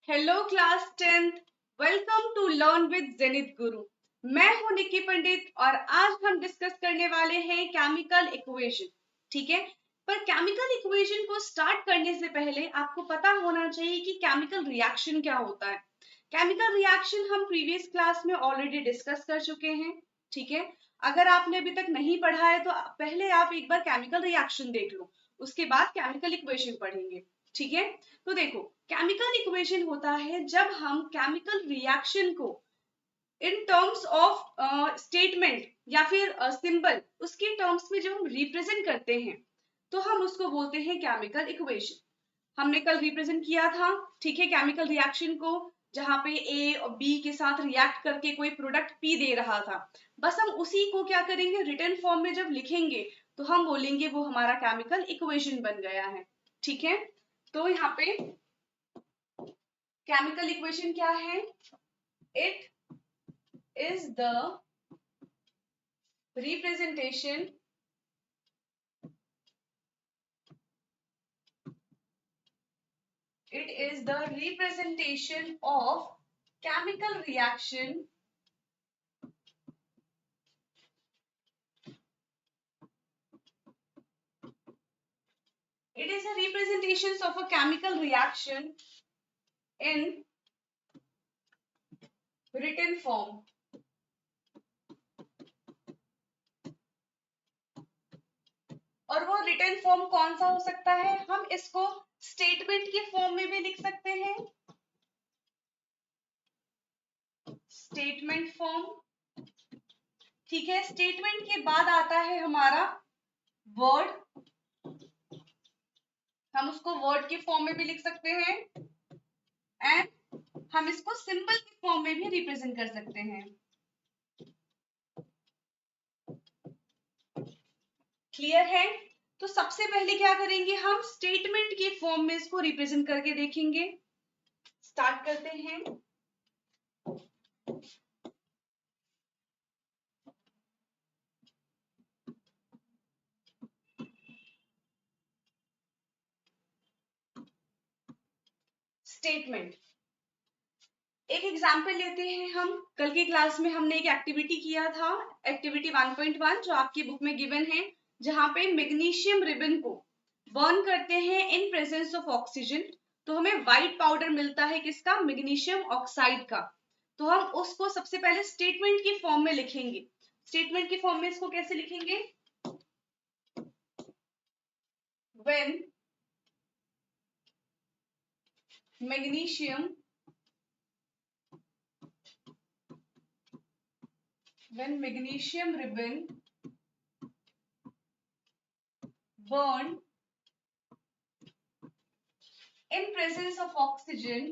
Hello class 10th, welcome to learn with Zenith Guru. मैं हूं निक्की पंडित और आज हम डिस्कस करने वाले हैं केमिकल इक्वेशन। ठीक है, पर केमिकल इक्वेशन को स्टार्ट करने से पहले आपको पता होना चाहिए कि केमिकल रिएक्शन क्या होता है। केमिकल रिएक्शन हम प्रीवियस क्लास में ऑलरेडी डिस्कस कर चुके हैं। ठीक है, अगर आपने अभी तक नहीं पढ़ा है तो पहले आप एक बार केमिकल रिएक्शन देख लो, उसके बाद केमिकल इक्वेशन पढ़ेंगे। ठीक है, तो देखो, केमिकल इक्वेशन होता है जब हम केमिकल रिएक्शन को इन टर्म्स ऑफ स्टेटमेंट या फिर सिंबल उसके टर्म्स में जब हम रिप्रेजेंट करते हैं तो हम उसको बोलते हैं केमिकल इक्वेशन। हमने कल रिप्रेजेंट किया था, ठीक है, केमिकल रिएक्शन को, जहां पे ए और बी के साथ रिएक्ट करके कोई प्रोडक्ट पी दे रहा था। बस हम उसी को क्या करेंगे, रिटन फॉर्म में जब लिखेंगे तो हम बोलेंगे वो हमारा केमिकल इक्वेशन बन गया है। ठीक है, तो यहाँ पे केमिकल इक्वेशन क्या है? It is the representation of chemical reaction of a chemical reaction in written form. और वो रिटन फॉर्म कौन सा हो सकता है? हम इसको स्टेटमेंट के फॉर्म में भी लिख सकते हैं, स्टेटमेंट फॉर्म। ठीक है, स्टेटमेंट के बाद आता है हमारा वर्ड, हम उसको वर्ड के फॉर्म में भी लिख सकते हैं एंड हम इसको सिंबल के फॉर्म में भी रिप्रेजेंट कर सकते हैं। क्लियर है? तो सबसे पहले क्या करेंगे, हम स्टेटमेंट के फॉर्म में इसको रिप्रेजेंट करके देखेंगे। स्टार्ट करते हैं। स्टेटमेंट, एक एग्जाम्पल लेते हैं हम। कल की क्लास में हमने एक एक्टिविटी किया था, एक्टिविटी 1.1 जो आपकी बुक में गिवन है, जहां पे मैग्नीशियम रिबन को बर्न करते हैं इन प्रेजेंस ऑफ ऑक्सीजन, तो हमें व्हाइट पाउडर मिलता है किसका? मैग्नीशियम ऑक्साइड का। तो हम उसको सबसे पहले स्टेटमेंट की फॉर्म में लिखेंगे। स्टेटमेंट की फॉर्म में इसको कैसे लिखेंगे? when magnesium ribbon burned in presence of oxygen,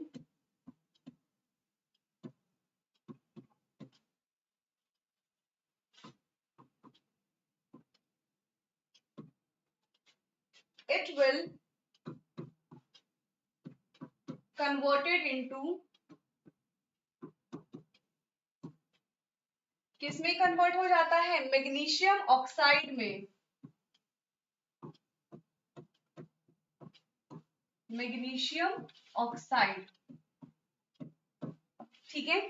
it will converted into, किसमें कन्वर्ट हो जाता है? मैग्नीशियम ऑक्साइड में। मैग्नीशियम ऑक्साइड, ठीक है।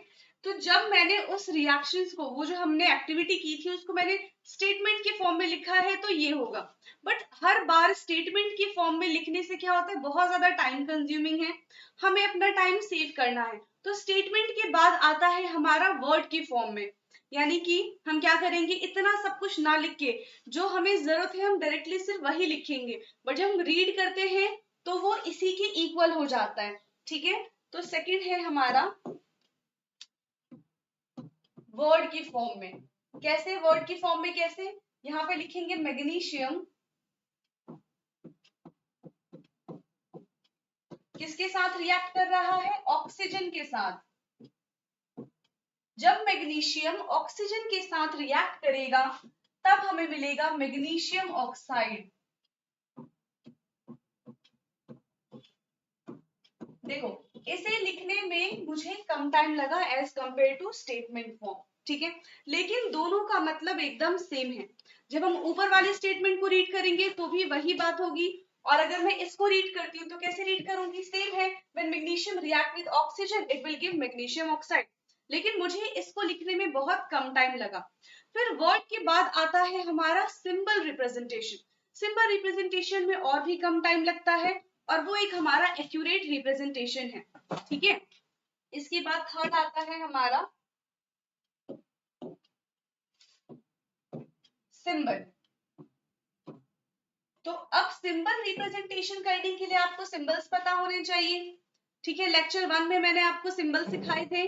तो जब मैंने उस रिएक्शंस को, वो जो हमने एक्टिविटी की थी उसको मैंने स्टेटमेंट के फॉर्म में लिखा है तो ये होगा। बट हर बार स्टेटमेंट के फॉर्म में लिखने से क्या होता है, बहुत ज्यादा टाइम कंज्यूमिंग है, हमें अपना टाइम सेव करना है। तो स्टेटमेंट के बाद आता है हमारा वर्ड की फॉर्म में, यानी कि हम क्या करेंगे, इतना सब कुछ ना लिख के, जो हमें जरूरत है हम डायरेक्टली सिर्फ वही लिखेंगे, बट जब हम रीड करते हैं तो वो इसी के इक्वल हो जाता है। ठीक है, तो सेकंड है हमारा वर्ड की फॉर्म में। कैसे वर्ड की फॉर्म में? कैसे, यहां पे लिखेंगे मैग्नीशियम किसके साथ रिएक्ट कर रहा है? ऑक्सीजन के साथ। जब मैग्नीशियम ऑक्सीजन के साथ रिएक्ट करेगा तब हमें मिलेगा मैग्नीशियम ऑक्साइड। देखो, इसे लिखने में मुझे कम टाइम लगा as compare to statement form, ठीक है, लेकिन दोनों का मतलब एकदम सेम है। जब हम ऊपर वाले स्टेटमेंट को रीड करेंगे तो भी वही बात होगी, और अगर मैं इसको रीड करती हूँ तो कैसे रीड करूंगी, सेम है, when magnesium react with oxygen it will give magnesium oxide. लेकिन मुझे इसको लिखने में बहुत कम टाइम लगा। फिर वर्ड के बाद आता है हमारा सिंबल रिप्रेजेंटेशन। सिंबल रिप्रेजेंटेशन में और भी कम टाइम लगता है और वो एक हमारा एक्यूरेट रिप्रेजेंटेशन है, ठीक है। इसके बाद थर्ड आता है हमारा सिंबल। तो अब सिंबल रिप्रेजेंटेशन करने के लिए आपको सिंबल्स पता होने चाहिए, ठीक है। लेक्चर 1 में मैंने आपको सिंबल सिखाए थे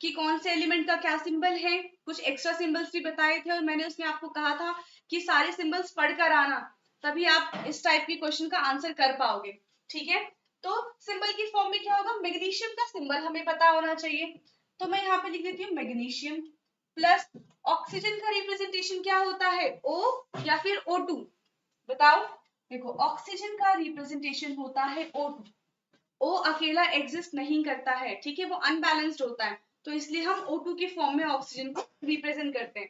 कि कौन से एलिमेंट का क्या सिंबल है, कुछ एक्स्ट्रा सिंबल्स भी बताए थे और मैंने उसमें आपको कहा था कि सारे सिंबल्स पढ़कर आना, तभी आप इस टाइप की क्वेश्चन का आंसर कर पाओगे, ठीक है। तो सिंबल की फॉर्म में क्या होगा, मैग्नीशियम का सिंबल हमें पता होना चाहिए, तो मैं यहाँ पे लिख देती हूँ मैग्नीशियम प्लस ऑक्सीजन का रिप्रेजेंटेशन क्या होता है, O या फिर O2, बताओ। देखो ऑक्सीजन का रिप्रेजेंटेशन होता है O2। O अकेला एग्जिस्ट नहीं करता है, ठीक है, वो अनबैलेंस्ड होता है, तो इसलिए हम O2 की फॉर्म में ऑक्सीजन को रिप्रेजेंट करते हैं।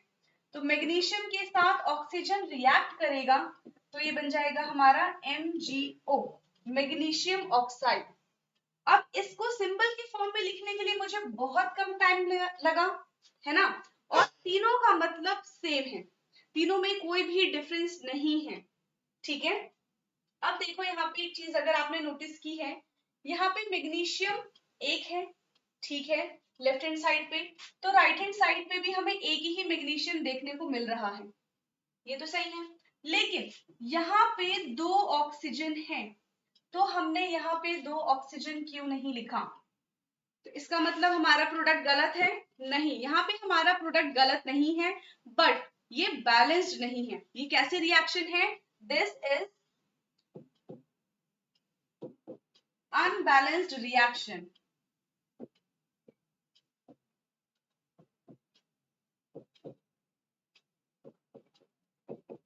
तो मैग्नीशियम के साथ ऑक्सीजन रिएक्ट करेगा तो ये बन जाएगा हमारा MgO, मैग्नीशियम ऑक्साइड। अब इसको सिंबल की फॉर्म में लिखने के लिए मुझे बहुत कम टाइम लगा, है ना, और तीनों का मतलब सेम है, तीनों में कोई भी डिफरेंस नहीं है, ठीक है। अब देखो यहाँ पे एक चीज अगर आपने नोटिस की है, यहाँ पे मैग्नीशियम एक है, ठीक है, लेफ्ट हैंड साइड पे, तो राइट हैंड साइड पे भी हमें एक ही मैग्नीशियम देखने को मिल रहा है, ये तो सही है। लेकिन यहाँ पे 2 ऑक्सीजन है, तो हमने यहाँ पे 2 ऑक्सीजन क्यों नहीं लिखा, तो इसका मतलब हमारा प्रोडक्ट गलत है, नहीं, यहाँ पे हमारा प्रोडक्ट गलत नहीं है, बट ये बैलेंस्ड नहीं है। ये कैसे रिएक्शन है, दिस इज unbalanced reaction।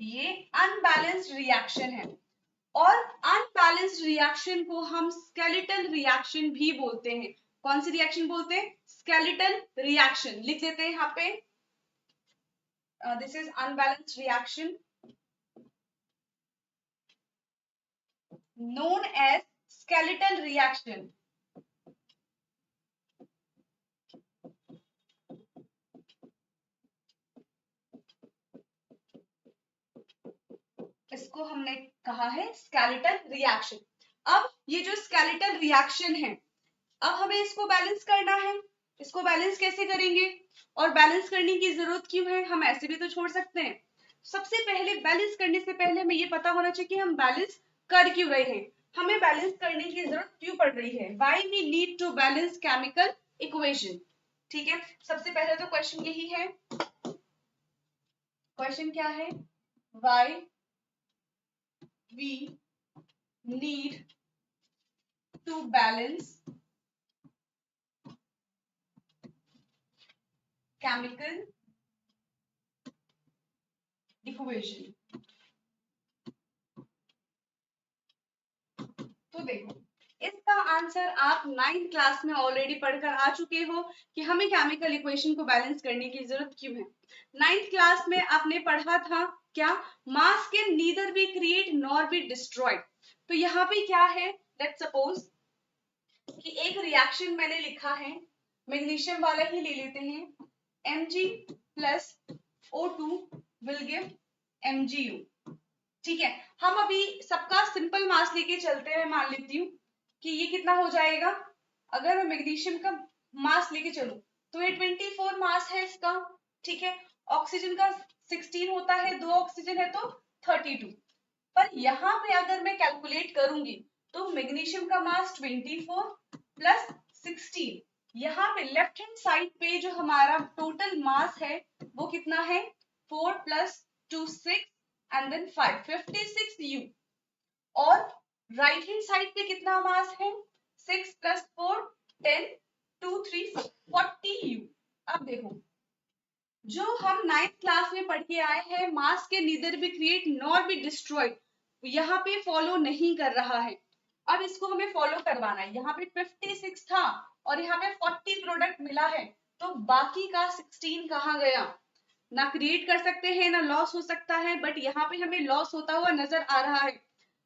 ये अनबैलेंस्ड रिएक्शन है और अनबैलेंस्ड रिएक्शन को हम स्केलेटल रिएक्शन भी बोलते हैं। कौन सी रिएक्शन बोलते हैं, स्केलेटल रिएक्शन, लिख देते हैं यहाँ पे, this is unbalanced reaction known as skeletal reaction। इसको हमने कहा है स्केलेटल रिएक्शन। अब ये जो स्केलेटल रिएक्शन है, अब हमें इसको बैलेंस करना है, इसको बैलेंस कैसे करेंगे और बैलेंस करने की जरूरत क्यों है, हम ऐसे भी तो छोड़ सकते हैं। सबसे पहले बैलेंस करने से पहले हमें ये पता होना चाहिए कि हम बैलेंस कर क्यों रहे हैं, हमें बैलेंस करने की जरूरत क्यों पड़ रही है, why we need to balance chemical equation, ठीक है। सबसे पहले तो क्वेश्चन यही है, क्वेश्चन क्या है, why we need to balance chemical equation. तो देखो इसका आंसर आप 9th क्लास में ऑलरेडी पढ़कर आ चुके हो कि हमें केमिकल इक्वेशन को बैलेंस करने की जरूरत क्यों है। 9th क्लास में आपने पढ़ा था क्या, मास can neither be create nor be destroyed. तो यहाँ पे क्या है, लेट्स सपोज कि एक रिएक्शन मैंने लिखा है, मैग्नीशियम वाला ही ले लेते हैं, Mg plus O2 will give MgU, ठीक है। हम अभी सबका सिंपल मास लेके चलते हैं, मान लेती हूँ कि ये कितना हो जाएगा, अगर मैं मैग्नीशियम का मास लेके चलूं तो ये 24 मास है इसका, ठीक है। ऑक्सीजन का 16 होता है, 2 ऑक्सीजन है तो 32, पर यहाँ पे अगर मैं कैलकुलेट करूंगी तो मैग्नीशियम का मास 24 प्लस 16, यहाँ पे लेफ्ट हैंड साइड पे जो हमारा टोटल मास है वो कितना है, 4 प्लस 2 6 एंड देन 5 56 U, और राइट हैंड साइड पे कितना मास है, 6 प्लस 4 10 2 3 40 U। अब देखो जो हम 9th क्लास में पढ़ के आए हैं, मास के neither be create nor be destroyed, यहाँ पे फॉलो नहीं कर रहा है। अब इसको हमें फॉलो करवाना है, यहाँ पे 56 था और यहाँ पे 40 प्रोडक्ट मिला है, तो बाकी का 16 कहाँ गया, ना क्रिएट कर सकते हैं ना लॉस हो सकता है, बट यहाँ पे हमें लॉस होता हुआ नजर आ रहा है।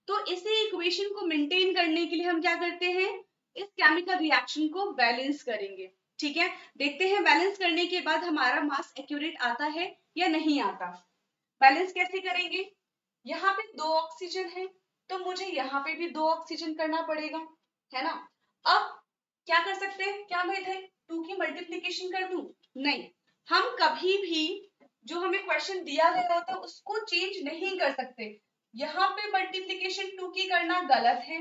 तो इसी इक्वेशन को मेंटेन करने के लिए हम क्या करते हैं, इस केमिकल रिएक्शन को बैलेंस करेंगे। ठीक है, देखते हैं बैलेंस करने के बाद हमारा मास एक्यूरेट आता है या नहीं आता। बैलेंस कैसे करेंगे, यहाँ पे 2 ऑक्सीजन है तो मुझे यहाँ पे भी 2 ऑक्सीजन करना पड़ेगा, है ना। अब क्या कर सकते हैं, क्या मैं इधर 2 की मल्टीप्लीकेशन कर दूं, नहीं, हम कभी भी जो हमें क्वेश्चन दिया गया होता है उसको चेंज नहीं कर सकते। यहाँ पे मल्टीप्लीकेशन 2 की करना गलत है,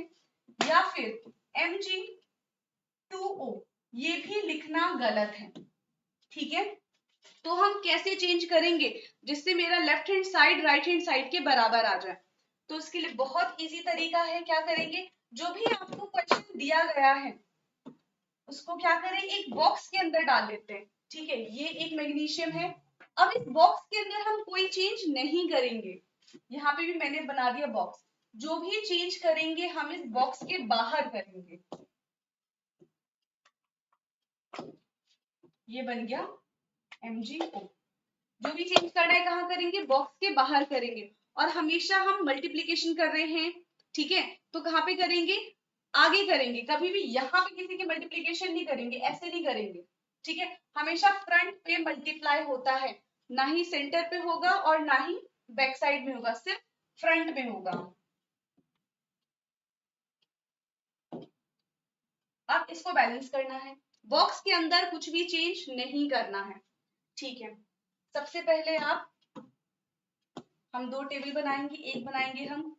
या फिर Mg2O ये भी लिखना गलत है। ठीक है, तो हम कैसे चेंज करेंगे जिससे मेरा left hand side right hand side के बराबर आ जाए। तो इसके लिए बहुत इजी तरीका है, क्या करेंगे, जो भी आपको क्वेश्चन दिया गया है उसको क्या करें, एक बॉक्स के अंदर डाल देते हैं। ठीक है, ये एक मैग्नीशियम है, अब इस बॉक्स के अंदर हम कोई चेंज नहीं करेंगे। यहाँ पे भी मैंने बना दिया बॉक्स, जो भी चेंज करेंगे हम इस बॉक्स के बाहर करेंगे। ये बन गया MgO। जो भी चेंज करना है कहाँ करेंगे, बॉक्स के बाहर करेंगे। और हमेशा हम मल्टीप्लीकेशन कर रहे हैं, ठीक है, तो कहाँ पे करेंगे, आगे करेंगे, कभी भी यहाँ पे किसी की मल्टीप्लीकेशन नहीं करेंगे, ऐसे नहीं करेंगे। ठीक है, हमेशा फ्रंट पे मल्टीप्लाई होता है, ना ही सेंटर पे होगा और ना ही बैक साइड में होगा, सिर्फ फ्रंट में होगा। अब इसको बैलेंस करना है, बॉक्स के अंदर कुछ भी चेंज नहीं करना है। ठीक है, सबसे पहले हम 2 टेबल बनाएंगे, एक बनाएंगे हम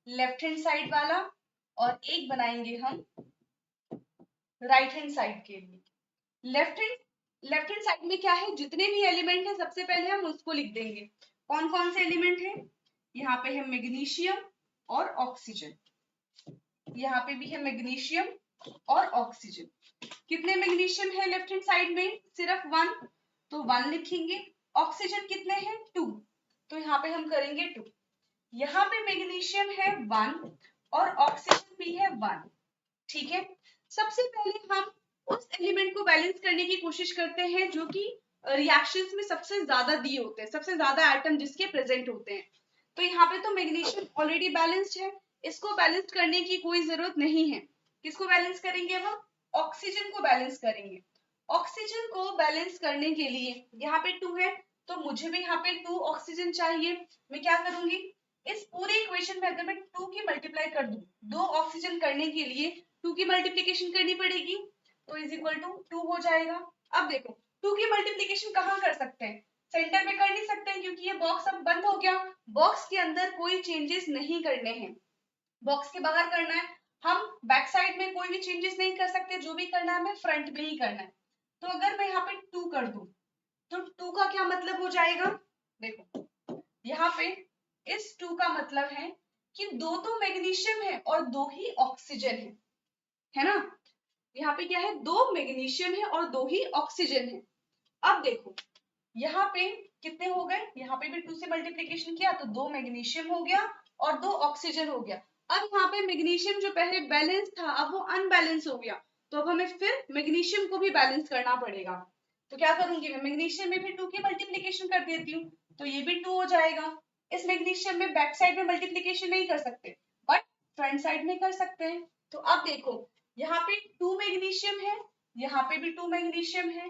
लेफ्ट हैंड साइड वाला और एक बनाएंगे हम राइट हैंड साइड के लिए। लेफ्ट हैंड साइड में क्या है, जितने भी एलिमेंट है सबसे पहले हम उसको लिख देंगे। कौन कौन से एलिमेंट है, यहाँ पे है मैग्नीशियम और ऑक्सीजन, यहाँ पे भी है मैग्नीशियम और ऑक्सीजन। कितने मैग्नीशियम है लेफ्ट हैंड साइड में, सिर्फ 1, तो 1 लिखेंगे। ऑक्सीजन कितने हैं, 2, तो यहाँ पे हम करेंगे 2। यहाँ पे मैग्नीशियम है 1 और ऑक्सीजन भी है 1। ठीक है, सबसे पहले हम उस एलिमेंट को बैलेंस करने की कोशिश करते हैं जो कि रिएक्शंस में सबसे ज्यादा दिए होते हैं, सबसे ज्यादा एटम जिसके प्रेजेंट होते हैं। तो यहाँ पे तो मैग्नीशियम ऑलरेडी बैलेंस्ड है, इसको बैलेंस करने की कोई जरूरत नहीं है। किसको बैलेंस करेंगे हम, ऑक्सीजन को बैलेंस करेंगे। ऑक्सीजन को बैलेंस करने के लिए यहाँ पे 2 है तो मुझे भी यहाँ पे 2 ऑक्सीजन चाहिए। मैं क्या करूंगी, इस पूरे इक्वेशन में अगर मैं 2 की मल्टीप्लाई कर दूं, 2 ऑक्सीजन करने के लिए 2 की मल्टीप्लीकेशन करनी पड़ेगी, तो इज इक्वल टू 2 हो जाएगा। अब देखो 2 की मल्टीप्लीकेशन कहाँ कर सकते हैं, सेंटर में कर नहीं सकते हैं क्योंकि ये बॉक्स अब बंद हो गया। बॉक्स के अंदर कोई चेंजेस नहीं करने हैं, बॉक्स के बाहर करना है। हम बैक साइड में कोई भी चेंजेस नहीं कर सकते, जो भी करना है हमें फ्रंट में ही करना है। तो अगर मैं यहाँ पे 2 कर दूं तो 2 का क्या मतलब हो जाएगा, देखो यहाँ पे इस 2 का मतलब है कि 2 तो मैग्नीशियम है और 2 ही ऑक्सीजन है ना। यहाँ पे क्या है, 2 मैग्नीशियम है और 2 ही ऑक्सीजन है। अब देखो यहाँ पे कितने हो गए, यहाँ पे भी 2 से मल्टीप्लीकेशन किया तो 2 मैग्नीशियम हो गया और 2 ऑक्सीजन हो गया। अब यहाँ पे मैग्नीशियम जो पहले बैलेंस था अब वो अनबैलेंस हो गया, तो अब हमें फिर मैग्नीशियम को भी बैलेंस करना पड़ेगा। तो क्या करूंगी मैं, मैग्नीशियम में भी 2 की मल्टीप्लीकेशन कर देती हूँ तो ये भी 2 हो जाएगा। इस मैग्नीशियम में बैक साइड में मल्टीप्लीकेशन नहीं कर सकते बट फ्रंट साइड में कर सकते हैं। तो अब देखो यहाँ पे 2 मैग्नीशियम है, यहाँ पे भी 2 मैग्नीशियम है,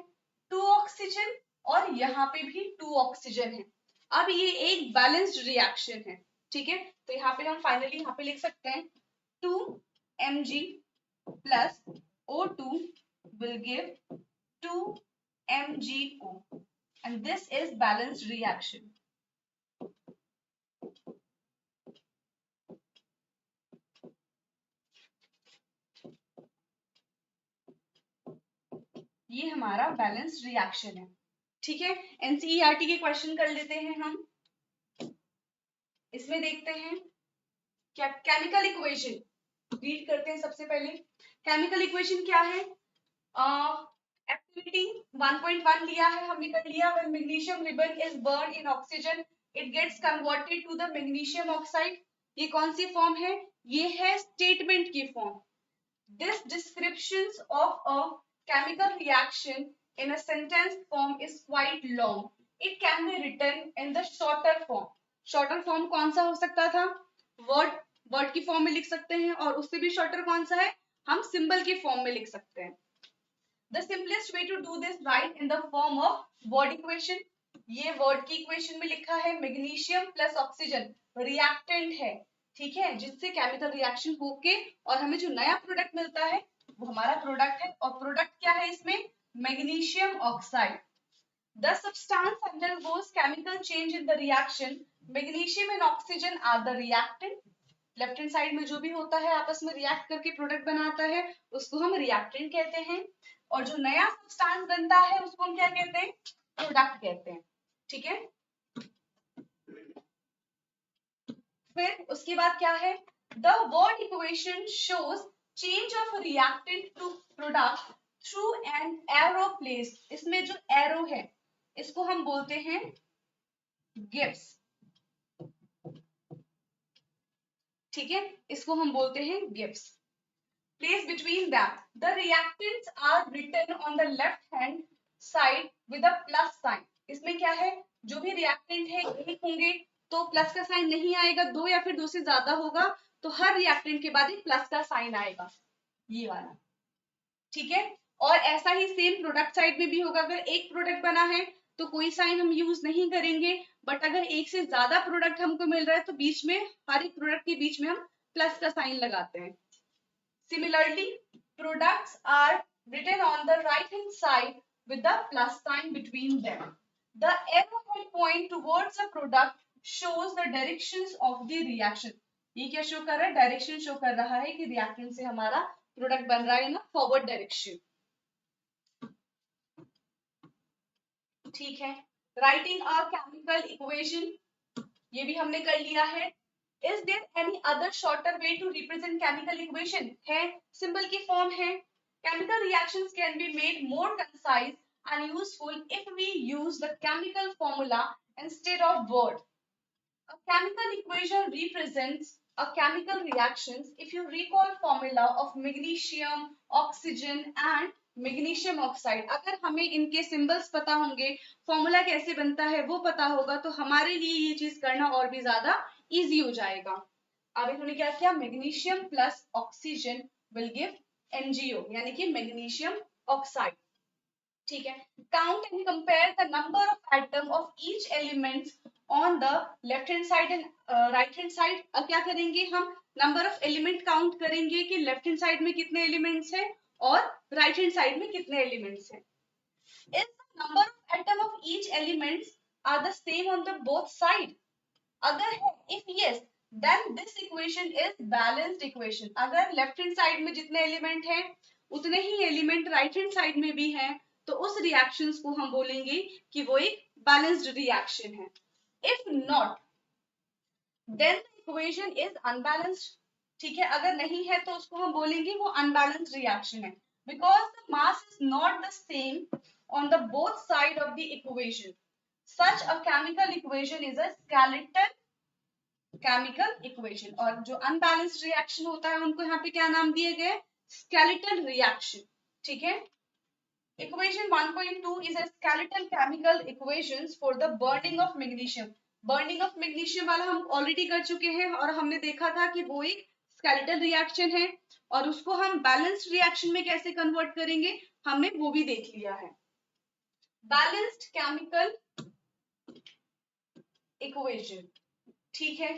2 ऑक्सीजन और यहाँ पे भी 2 ऑक्सीजन है। अब ये एक बैलेंस्ड रिएक्शन है। ठीक है, तो यहाँ पे हम फाइनली यहाँ पे लिख सकते हैं 2 Mg plus O2 will give 2 MgO and this is balanced reaction. ये हमारा बैलेंस्ड रिएक्शन है। ठीक है, एनसीईआरटी के क्वेश्चन कर लेते हैं हम। इसमें देखते हैं क्या केमिकल इक्वेशन रीड करते हैं। सबसे पहले केमिकल इक्वेशन क्या है, एक्टिविटी 1.1 लिया है हमने, कर लिया। When magnesium ribbon is burn in oxygen it gets converted to the magnesium oxide. ये कौन सी फॉर्म है, ये है स्टेटमेंट की form. This descriptions of a chemical reaction in a sentence form is quite long. It can be written in the shorter form. Shorter form कौन सा हो सकता था, word वर्ड की फॉर्म में लिख सकते हैं, और उससे भी शॉर्टर कौन सा है, हम सिंबल के फॉर्म में लिख सकते हैं। The simplest way to do this, write in the form of word equation. ये वर्ड की इक्वेशन में लिखा है, मैग्नीशियम प्लस ऑक्सीजन रिएक्टेंट है, ठीक है, जिससे केमिकल रिएक्शन होके और हमें जो नया प्रोडक्ट मिलता है वो हमारा प्रोडक्ट है, और प्रोडक्ट क्या है इसमें, magnesium oxide. The substance undergoes chemical change in the reaction. Magnesium and oxygen are the reactant. Left hand side में जो भी होता है आपस में रिएक्ट करके प्रोडक्ट बनाता है उसको हम रिएक्टेंट कहते हैं, और जो नया सब्सटेंस बनता है उसको हम क्या कहते हैं, प्रोडक्ट कहते हैं, ठीक है। फिर उसके बाद क्या है, the word equation shows change of reactant to product through an arrow place. इसमें जो एरो है इसको हम बोलते हैं गिव्स, ठीक है, इसको हम बोलते हैं gives. Place between them the reactants are written on the left hand side with a plus sign. इसमें क्या है, जो भी रिएक्टेंट है एक होंगे तो प्लस का साइन नहीं आएगा, दो या फिर दो से ज्यादा होगा तो हर रिएक्टेंट के बाद एक प्लस का साइन आएगा, ये वाला, ठीक है। और ऐसा ही सेम प्रोडक्ट साइड में भी होगा, अगर एक प्रोडक्ट बना है तो कोई साइन हम यूज नहीं करेंगे, बट अगर एक से ज्यादा प्रोडक्ट हमको मिल रहा है तो बीच में, हर एक प्रोडक्ट के बीच में हम प्लस का साइन लगाते हैं। Similarly products are written on the right hand side with the plus sign between them. The arrowhead point towards a product shows the directions of the reaction. ये क्या शो कर रहा है, डायरेक्शन शो कर रहा है कि रिएक्टेंट से हमारा प्रोडक्ट बन रहा है ना फॉरवर्ड डायरेक्शन, ठीक है। राइटिंग अ केमिकल इक्वेशन, ये भी हमने कर लिया है। Is there any other shorter way to represent chemical equation, है, सिंबल की फॉर्म है। Chemical reactions can be made more concise and useful if we use the chemical formula instead of word. A chemical equation represents a chemical reactions. If you recall formula of magnesium, oxygen and magnesium oxide, अगर हमें इनके symbols पता होंगे, formula कैसे बनता है वो पता होगा, तो हमारे लिए ये चीज करना और भी ज्यादा इजी हो जाएगा। अब इन्होंने क्या किया, magnesium plus oxygen will give NgO, यानी कि मैग्नीशियम ऑक्साइड, ठीक है। Count and compare the number of atom of each elements on the left hand side and right hand side. अब क्या करेंगे, हम नंबर ऑफ एलिमेंट काउंट करेंगे कि लेफ्ट हैंड साइड में कितने एलिमेंट्स हैं और राइट हैंड साइड में कितने एलिमेंट्स हैं। Is the number of atom of each elements are the same on the both side. अगर है, if yes, then this equation is balanced equation. अगर लेफ्ट हैंड साइड में जितने एलिमेंट हैं उतने ही एलिमेंट राइट हैंड साइड में भी हैं, तो उस रिएक्शंस को हम बोलेंगे कि वो एक बैलेंस्ड रिएक्शन है। If not then the equation is unbalanced, ठीक है, अगर नहीं है तो उसको हम बोलेंगे वो अनबैलेंस्ड रिएक्शन है, because the mass is not the same on the both side of the equation. Such a chemical equation is a skeletal chemical equation, और जो अनबैलेंस्ड रिएक्शन होता है उनको यहाँ पे क्या नाम दिए गए, स्केलेटल रिएक्शन, ठीक है। Equation 1.2 is a skeletal chemical equations for the burning of magnesium. Burning of magnesium वाला हम ऑलरेडी कर चुके हैं और हमने देखा था कि वो एक skeletal reaction है, और उसको हम balanced reaction में कैसे convert करेंगे हमने वो भी देख लिया है। Balanced chemical equation, ठीक है।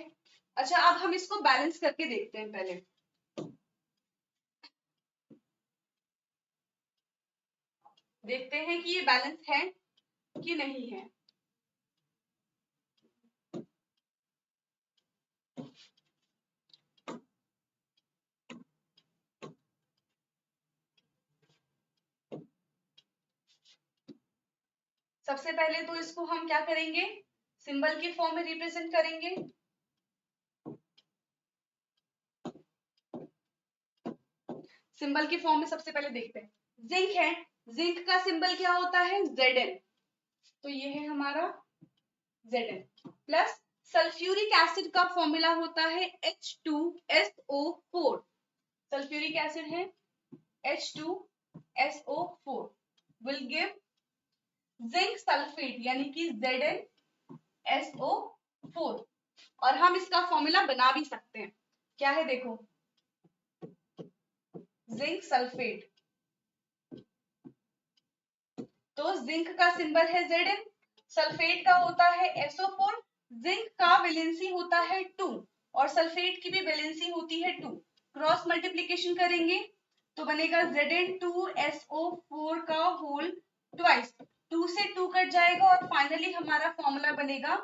अच्छा, अब हम इसको बैलेंस करके देखते हैं पहले। देखते हैं कि ये बैलेंस है कि नहीं है। सबसे पहले तो इसको हम क्या करेंगे, सिंबल की फॉर्म में रिप्रेजेंट करेंगे। सिंबल की फॉर्म में सबसे पहले देखते हैं, जिंक है, जिंक का सिंबल क्या होता है, Zn, तो ये है हमारा Zn। प्लस सल्फ्यूरिक एसिड का फॉर्मूला होता है H2SO4, सल्फ्यूरिक एसिड है H2SO4 will give zinc sulphate, यानी कि ZnSO4, और हम इसका फॉर्मूला बना भी सकते हैं। क्या है देखो, जिंक सल्फेट, तो जिंक का सिंबल है Zn, सल्फेट का होता है SO4, जिंक का वैलेंसी होता है 2 और सल्फेट की भी वैलेंसी होती है 2। क्रॉस मल्टीप्लिकेशन करेंगे तो बनेगा Zn2SO4 का होल ट्वाइस, 2 से 2 कट जाएगा और फाइनली हमारा फॉर्मूला बनेगा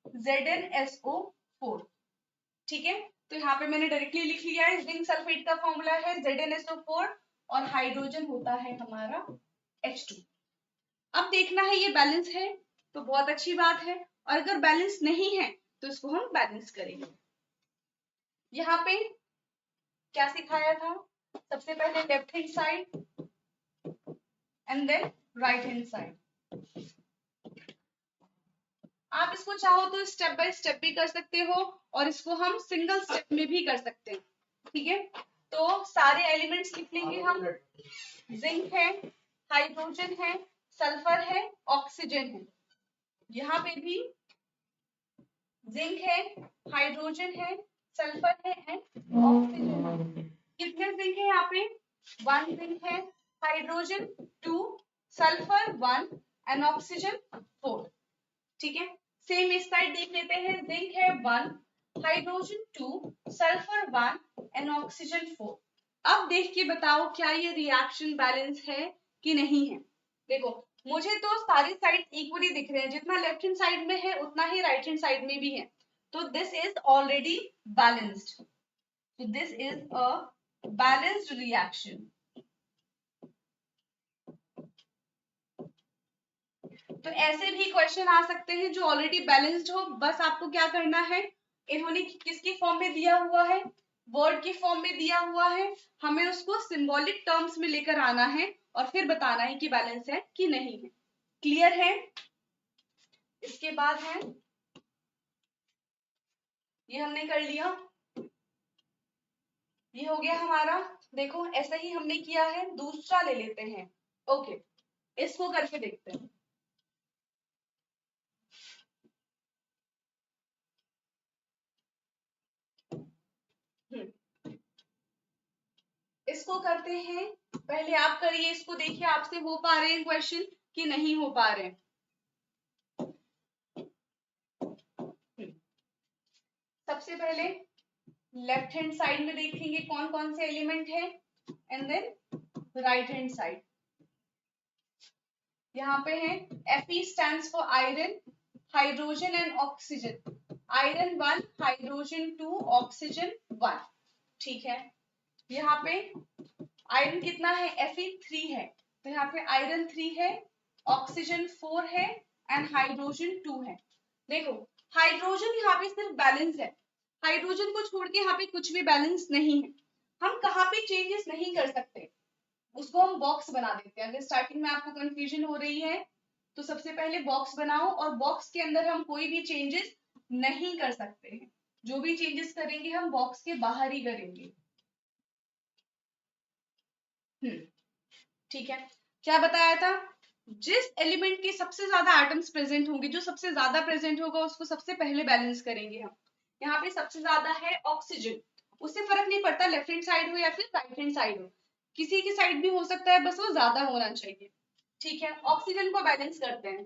ZnSO4। ठीक है, तो यहाँ पे मैंने डायरेक्टली लिख लिया है, जिंक सल्फेट का फॉर्मूला है ZnSO4 और हाइड्रोजन होता है हमारा H2। अब देखना है ये बैलेंस है तो बहुत अच्छी बात है, और अगर बैलेंस नहीं है तो इसको हम बैलेंस करेंगे। यहाँ पे क्या सिखाया था, सबसे पहले left hand side and then right hand side. आप इसको चाहो तो स्टेप बाय स्टेप भी कर सकते हो और इसको हम सिंगल स्टेप में भी कर सकते हैं। ठीक है, तो सारे एलिमेंट्स लिख लेंगे हम, जिंक है, हाइड्रोजन है, सल्फर है, ऑक्सीजन है। यहाँ पे भी जिंक है, हाइड्रोजन है, सल्फर है एंड ऑक्सीजन है। कितने जिंक है यहाँ पे, 1 जिंक है, हाइड्रोजन 2, सल्फर 1 एंड ऑक्सीजन 4। ठीक है, सेम इस साइड देख लेते हैं, जिंक है 1, हाइड्रोजन 2, सल्फर 1 एंड ऑक्सीजन 4। अब देख के बताओ क्या ये रिएक्शन बैलेंस है कि नहीं है। देखो मुझे तो सारी साइड इक्वली दिख रहे हैं, जितना लेफ्ट हैंड साइड में है उतना ही राइट हैंड साइड में भी है, तो this is already balanced, so this is a balanced reaction। तो ऐसे भी क्वेश्चन आ सकते हैं जो ऑलरेडी बैलेंस्ड हो, बस आपको क्या करना है, इन्होंने किसकी फॉर्म में दिया हुआ है, वर्ड की फॉर्म में दिया हुआ है, हमें उसको सिंबॉलिक टर्म्स में लेकर आना है और फिर बताना है कि बैलेंस है कि नहीं है। क्लियर है। इसके बाद है, ये हमने कर लिया, ये हो गया हमारा। देखो ऐसा ही हमने किया है, दूसरा ले लेते हैं। ओके, इसको करके देखते हैं। इसको करते हैं, पहले आप करिए, इसको देखिए आपसे हो पा रहे हैं क्वेश्चन कि नहीं हो पा रहे हैं। सबसे पहले लेफ्ट हैंड साइड में देखेंगे कौन कौन से एलिमेंट है and then right hand side. यहाँ पे है Fe stands for iron, hydrogen and oxygen, iron 1, hydrogen 2, oxygen 1। ठीक है, यहाँ पे आयरन कितना है, Fe3 है, तो यहाँ पे आयरन 3 है, ऑक्सीजन 4 है एंड हाइड्रोजन 2 है। देखो हाइड्रोजन यहाँ पे सिर्फ बैलेंस है, हाइड्रोजन को छोड़ के यहाँ पे कुछ भी बैलेंस नहीं है। हम कहाँ पे चेंजेस नहीं कर सकते, उसको हम बॉक्स बना देते हैं। अगर स्टार्टिंग में आपको कंफ्यूजन हो रही है तो सबसे पहले बॉक्स बनाओ और बॉक्स के अंदर हम कोई भी चेंजेस नहीं कर सकते हैं, जो भी चेंजेस करेंगे हम बॉक्स के बाहर ही करेंगे। ठीक है, क्या बताया था, जिस एलिमेंट के सबसे ज्यादा एटम्स प्रेजेंट होंगे, जो सबसे ज्यादा प्रेजेंट होगा उसको सबसे पहले बैलेंस करेंगे हम। यहाँ पे सबसे ज्यादा है ऑक्सीजन, उससे फर्क नहीं पड़ता लेफ्ट हैंड साइड हो या फिर राइट हैंड साइड हो, किसी की साइड भी हो सकता है, बस वो ज्यादा होना चाहिए। ठीक है, ऑक्सीजन को बैलेंस करते हैं।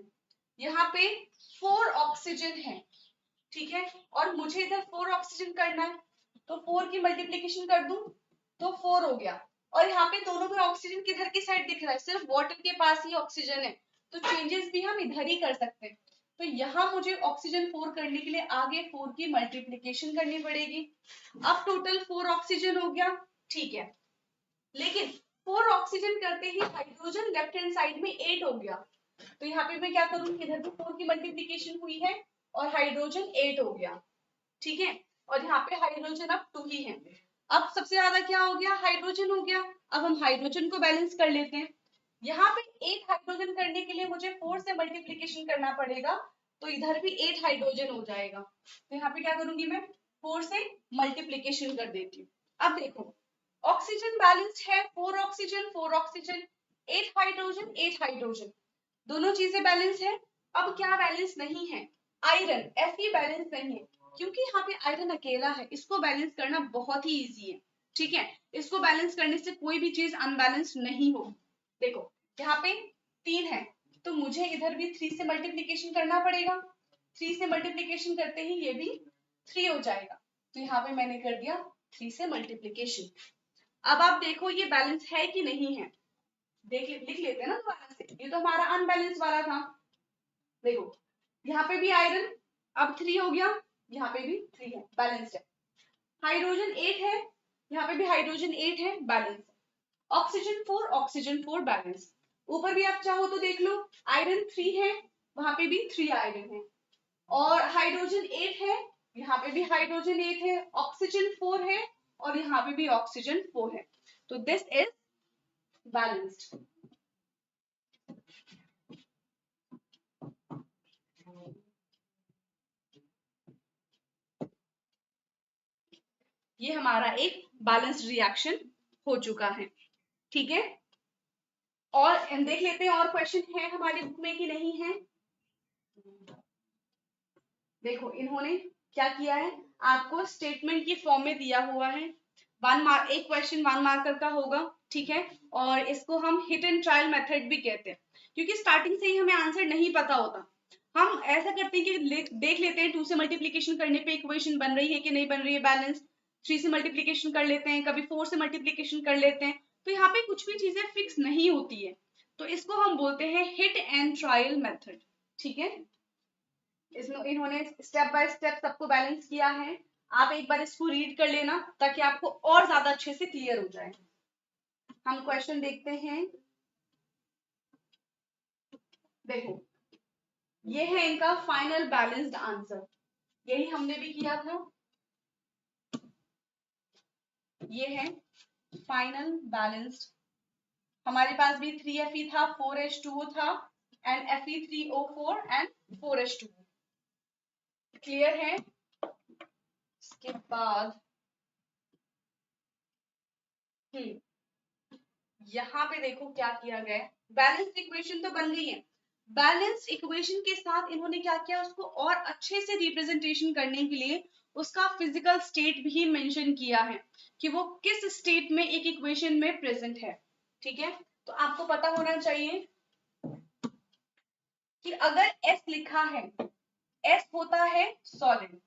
यहाँ पे 4 ऑक्सीजन है, ठीक है, और मुझे इधर 4 ऑक्सीजन करना है, तो 4 की मल्टीप्लीकेशन कर दूं तो 4 हो गया, और यहाँ पे दोनों में ऑक्सीजन किधर की साइड दिख रहा है, सिर्फ वाटर के पास ही ऑक्सीजन है, तो चेंजेस भी हम इधर ही कर सकते हैं। तो यहाँ मुझे ऑक्सीजन 4 करने के लिए आगे 4 की मल्टीप्लीकेशन करनी पड़ेगी। अब टोटल 4 ऑक्सीजन हो गया, ठीक है, लेकिन 4 ऑक्सीजन करते ही हाइड्रोजन लेफ्ट हैंड साइड में 8 हो गया, तो यहाँ पे मैं क्या करूंगी, इधर भी 4 की मल्टीप्लीकेशन हुई है और हाइड्रोजन 8 हो गया। ठीक है, और यहाँ पे हाइड्रोजन अब 2 ही है। अब सबसे ज्यादा क्या हो गया, हाइड्रोजन हो गया। अब हम हाइड्रोजन को बैलेंस कर लेते हैं। यहाँ पे 8 हाइड्रोजन करने के लिए मुझे 4 से मल्टीप्लीकेशन करना पड़ेगा, तो इधर भी 8 हाइड्रोजन हो जाएगा। तो यहाँ पे क्या करूंगी मैं, 4 से मल्टीप्लीकेशन कर देती हूँ। अब देखो ऑक्सीजन बैलेंस्ड है, 4 ऑक्सीजन 4 ऑक्सीजन, 8 हाइड्रोजन 8 हाइड्रोजन, दोनों चीजें बैलेंस है। अब क्या बैलेंस नहीं है, आयरन Fe बैलेंस नहीं है, क्योंकि यहाँ पे आयरन अकेला है, इसको बैलेंस करना बहुत ही इजी है। ठीक है, इसको बैलेंस करने से कोई भी चीज अनबैलेंस नहीं होगी। देखो यहाँ पे 3 है, तो मुझे इधर भी 3 से मल्टीप्लीकेशन करना पड़ेगा। 3 से मल्टीप्लीकेशन करते ही ये भी 3 हो जाएगा, तो यहाँ पे मैंने कर दिया 3 से मल्टीप्लीकेशन। अब आप देखो ये बैलेंस है कि नहीं है, लिख लेते हैं ना दोबारा से। ये तो हमारा अनबैलेंस वाला था। देखो यहाँ पे भी आयरन अब 3 हो गया, यहाँ पे भी 3 है, बैलेंस्ड है। हाइड्रोजन 8 है, यहाँ पे भी हाइड्रोजन 8 है, बैलेंस। Oxygen 4 balance. ऊपर भी आप चाहो तो देख लो, आयरन 3 है, वहां पे भी 3 आयरन है, और हाइड्रोजन 8 है, यहाँ पे भी हाइड्रोजन 8 है, ऑक्सीजन 4 है, और यहाँ पे भी ऑक्सीजन 4 है। तो दिस इज बैलेंस्ड। ये हमारा एक बैलेंस्ड रिएक्शन हो चुका है। ठीक है, और देख लेते हैं और क्वेश्चन है हमारी बुक में कि नहीं है। देखो इन्होंने क्या किया है, आपको स्टेटमेंट की फॉर्म में दिया हुआ है। 1 मार्क, एक क्वेश्चन 1 मार्कर का होगा। ठीक है, और इसको हम हिट एंड ट्रायल मेथड भी कहते हैं, क्योंकि स्टार्टिंग से ही हमें आंसर नहीं पता होता। हम ऐसा करते हैं कि देख लेते हैं 2 से मल्टीप्लीकेशन करने पे इक्वेशन बन रही है कि नहीं बन रही है बैलेंस। 3 से मल्टीप्लीकेशन कर लेते हैं, कभी 4 से मल्टीप्लीकेशन कर लेते हैं। तो यहाँ पे कुछ भी चीजें फिक्स नहीं होती है, तो इसको हम बोलते हैं हिट एंड ट्रायल मेथड। ठीक है, इसमें इन्होंने स्टेप बाय स्टेप सबको बैलेंस किया है। आप एक बार इसको रीड कर लेना ताकि आपको और ज्यादा अच्छे से क्लियर हो जाए। हम क्वेश्चन देखते हैं। देखो ये है इनका फाइनल बैलेंस्ड आंसर, यही हमने भी किया था। ये है फाइनल बैलेंस्ड। हमारे पास भी 3Fe था, 4H2O था, and Fe3O4 and 4H2O। Clear है। इसके बाद यहाँ पे देखो क्या किया गया है, बैलेंस्ड इक्वेशन तो बन गई है। बैलेंस्ड इक्वेशन के साथ इन्होंने क्या किया, उसको और अच्छे से रिप्रेजेंटेशन करने के लिए उसका फिजिकल स्टेट भी मेंशन किया है कि वो किस स्टेट में एक इक्वेशन में प्रेजेंट है। ठीक है, तो आपको पता होना चाहिए कि अगर S लिखा है, S होता है सॉलिड।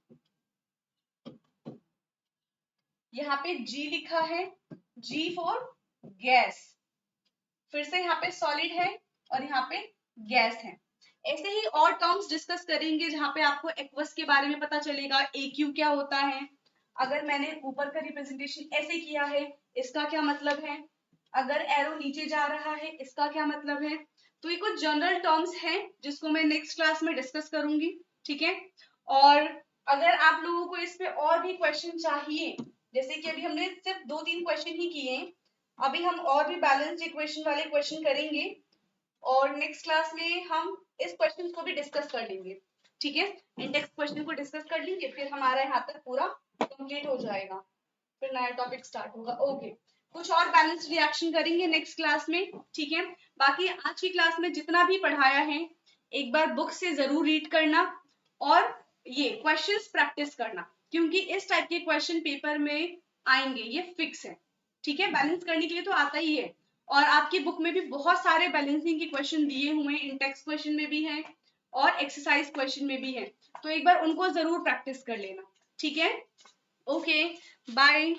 यहाँ पे G लिखा है, G फॉर गैस। फिर से यहाँ पे सॉलिड है और यहाँ पे गैस है। ऐसे ही और टर्म्स डिस्कस करेंगे जहां पे आपको एक्वस के बारे में पता चलेगा, AQ क्या होता है। अगर मैंने ऊपर का रिप्रेजेंटेशन ऐसे किया है, इसका क्या मतलब है, अगर एरो नीचे जा रहा है इसका क्या मतलब है। तो ये कुछ जनरल टर्म्स हैं जिसको मैं नेक्स्ट क्लास में डिस्कस करूंगी। ठीक है, और अगर आप लोगों को इस पे और भी क्वेश्चन चाहिए, जैसे कि अभी हमने सिर्फ 2-3 क्वेश्चन ही किए, अभी हम और भी बैलेंस्ड इक्वेशन वाले क्वेश्चन करेंगे, और नेक्स्ट क्लास में हम इस क्वेश्चन को भी डिस्कस कर लेंगे। ठीक है, इंडेक्स क्वेश्चन को डिस्कस कर लेंगे, फिर हमारा यहाँ तक पूरा कंप्लीट हो जाएगा, फिर नया टॉपिक स्टार्ट होगा। ओके, कुछ और बैलेंस रिएक्शन करेंगे नेक्स्ट क्लास में। ठीक है, बाकी आज की क्लास में जितना भी पढ़ाया है एक बार बुक से जरूर रीड करना, और ये क्वेश्चंस प्रैक्टिस करना, क्योंकि इस टाइप के क्वेश्चन पेपर में आएंगे, ये फिक्स है। ठीक है, बैलेंस करने के लिए तो आता ही है, और आपकी बुक में भी बहुत सारे बैलेंसिंग के क्वेश्चन दिए हुए हैं, इंडेक्स क्वेश्चन में भी हैं और एक्सरसाइज क्वेश्चन में भी है, तो एक बार उनको जरूर प्रैक्टिस कर लेना। ठीक है, ओके, बाय।